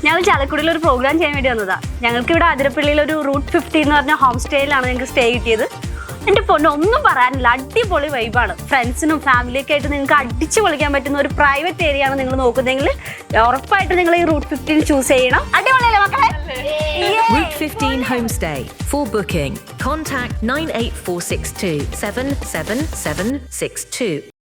ഞങ്ങൾ ചാലക്കുടിയിൽ ഒരു പ്രോഗ്രാം ചെയ്യാൻ വേണ്ടി വന്നതാണ്. ഞങ്ങൾക്ക് ഇവിടെ അതിരപ്പള്ളിയിൽ ഒരു റൂട്ട് 50 എന്ന് പറഞ്ഞ ഹോം സ്റ്റേയിലാണ് ഞങ്ങൾക്ക് സ്റ്റേ കിട്ടിയത്. എൻ്റെ പൊന്നെ ഒന്നും പറയാനില്ല, അടിപൊളി വൈബാണ്. ഫ്രണ്ട്സിനും ഫാമിലിയൊക്കെ ആയിട്ട് നിങ്ങൾക്ക് അടിച്ചു പൊളിക്കാൻ പറ്റുന്ന ഒരു പ്രൈവറ്റ് ഏരിയ ആണ് നിങ്ങൾ നോക്കുന്നതെങ്കിൽ ഉറപ്പായിട്ട് നിങ്ങൾ ഈ റൂട്ട് 15 ചൂസ് ചെയ്യണം. അടിപൊളിയല്ലേ മക്കളെ? Route 15 Homestay. For booking, contact 98462 77762.